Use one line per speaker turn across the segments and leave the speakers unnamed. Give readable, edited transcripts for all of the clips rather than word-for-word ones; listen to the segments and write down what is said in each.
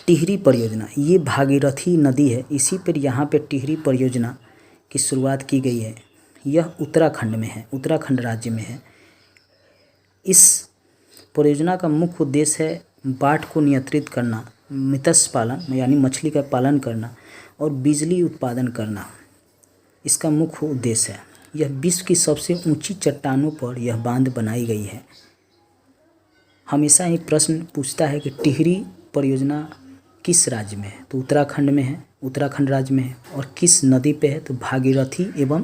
टिहरी परियोजना ये भागीरथी नदी है, इसी पर यहाँ पे टिहरी परियोजना की शुरुआत की गई है। यह उत्तराखंड में है, उत्तराखंड राज्य में है। इस परियोजना का मुख्य उद्देश्य है बाढ़ को नियंत्रित करना, मत्स्य पालन यानी मछली का पालन करना और बिजली उत्पादन करना इसका मुख्य उद्देश्य है। यह विश्व की सबसे ऊंची चट्टानों पर यह बांध बनाई गई है। हमेशा ही प्रश्न पूछता है कि टिहरी परियोजना किस राज्य में है, तो उत्तराखंड में है, उत्तराखंड राज्य में है। और किस नदी पे है, तो भागीरथी एवं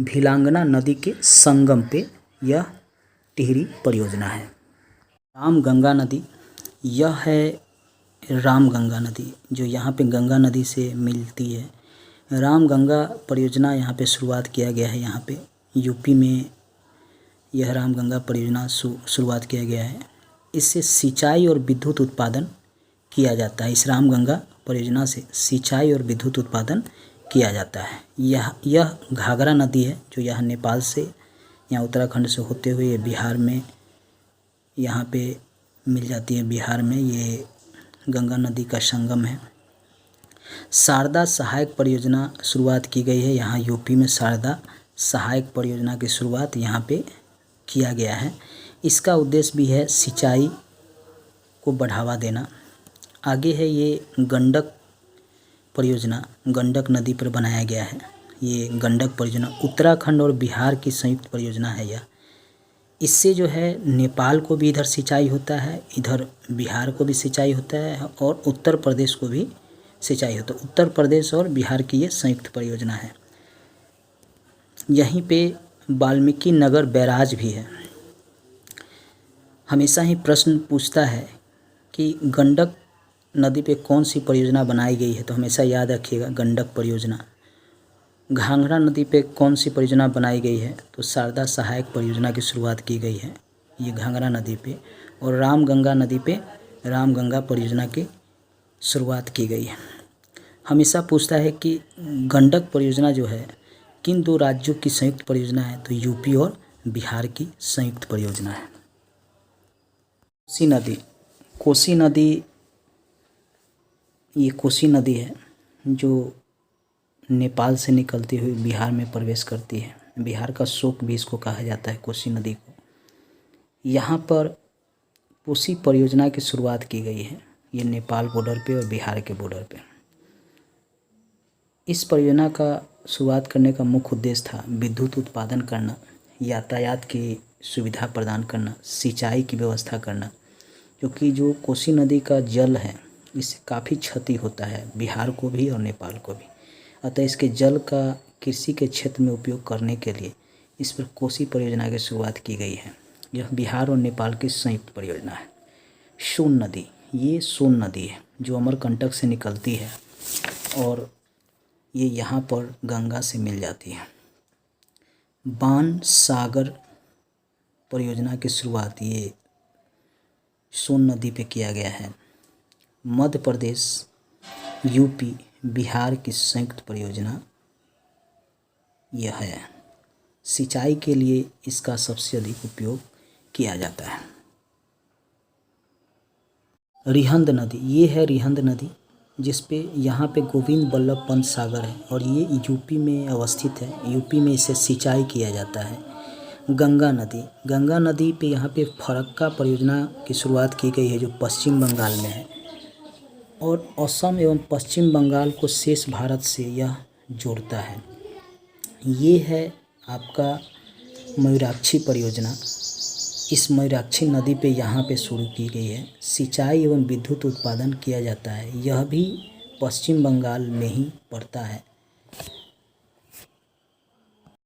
भिलांगना नदी के संगम पे यह टिहरी परियोजना है। रामगंगा नदी, यह है रामगंगा नदी जो यहाँ पे गंगा नदी से मिलती है। रामगंगा परियोजना यहाँ पे शुरुआत किया गया है। यहाँ पे यूपी में यह रामगंगा परियोजना शुरुआत किया गया है। इससे सिंचाई और विद्युत उत्पादन किया जाता है। इस रामगंगा परियोजना से सिंचाई और विद्युत उत्पादन किया जाता है। यह घाघरा नदी है जो यहाँ नेपाल से, यहाँ उत्तराखंड से होते हुए बिहार में यहाँ पे मिल जाती है। बिहार में ये गंगा नदी का संगम है। शारदा सहायक परियोजना शुरुआत की गई है। यहाँ यूपी में शारदा सहायक परियोजना की शुरुआत यहाँ पे किया गया है। इसका उद्देश्य भी है सिंचाई को बढ़ावा देना। आगे है ये गंडक परियोजना, गंडक नदी पर बनाया गया है। ये गंडक परियोजना उत्तराखंड और बिहार की संयुक्त परियोजना है यह। इससे जो है नेपाल को भी इधर सिंचाई होता है, इधर बिहार को भी सिंचाई होता है और उत्तर प्रदेश को भी सिंचाई होता है। उत्तर प्रदेश और बिहार की ये संयुक्त परियोजना है। यहीं पे वाल्मीकि नगर बैराज भी है। हमेशा ही प्रश्न पूछता है कि गंडक नदी पे कौन सी परियोजना बनाई गई है, तो हमेशा याद रखिएगा गंडक परियोजना। घाघरा नदी पे कौन सी परियोजना बनाई गई है, तो शारदा सहायक परियोजना की शुरुआत की गई है ये घाघरा नदी पे। और रामगंगा नदी पे रामगंगा परियोजना की शुरुआत की गई है। हमेशा पूछता है कि गंडक परियोजना जो है किन दो राज्यों की संयुक्त परियोजना है, तो यूपी और बिहार की संयुक्त परियोजना है। कोसी नदी, कोसी नदी ये कोसी नदी है जो नेपाल से निकलती हुई बिहार में प्रवेश करती है। बिहार का शोक भी इसको कहा जाता है, कोसी नदी को। यहाँ पर कोसी परियोजना की शुरुआत की गई है। ये नेपाल बॉर्डर पे और बिहार के बॉर्डर पे। इस परियोजना का शुरुआत करने का मुख्य उद्देश्य था विद्युत उत्पादन करना, यातायात की सुविधा प्रदान करना, सिंचाई की व्यवस्था करना, क्योंकि जो कोसी नदी का जल है इससे काफ़ी क्षति होता है बिहार को भी और नेपाल को भी। अतः इसके जल का कृषि के क्षेत्र में उपयोग करने के लिए इस पर कोसी परियोजना की शुरुआत की गई है। यह बिहार और नेपाल की संयुक्त परियोजना है। सोन नदी, ये सोन नदी है जो अमरकंटक से निकलती है और ये यहाँ पर गंगा से मिल जाती है। बाण सागर परियोजना की शुरुआत ये सोन नदी पे किया गया है। मध्य प्रदेश, यूपी, बिहार की संयुक्त परियोजना यह है। सिंचाई के लिए इसका सबसे अधिक उपयोग किया जाता है। रिहंद नदी, ये है रिहंद नदी जिस पे यहाँ पे गोविंद बल्लभ पंत सागर है और ये यूपी में अवस्थित है। यूपी में इसे सिंचाई किया जाता है। गंगा नदी, गंगा नदी पे यहाँ पे फरक्का परियोजना की शुरुआत की गई है जो पश्चिम बंगाल में है और असम एवं पश्चिम बंगाल को शेष भारत से यह जोड़ता है। ये है आपका मयूराक्षी परियोजना। इस मयूराक्षी नदी पे यहाँ पे शुरू की गई है। सिंचाई एवं विद्युत उत्पादन किया जाता है। यह भी पश्चिम बंगाल में ही पड़ता है।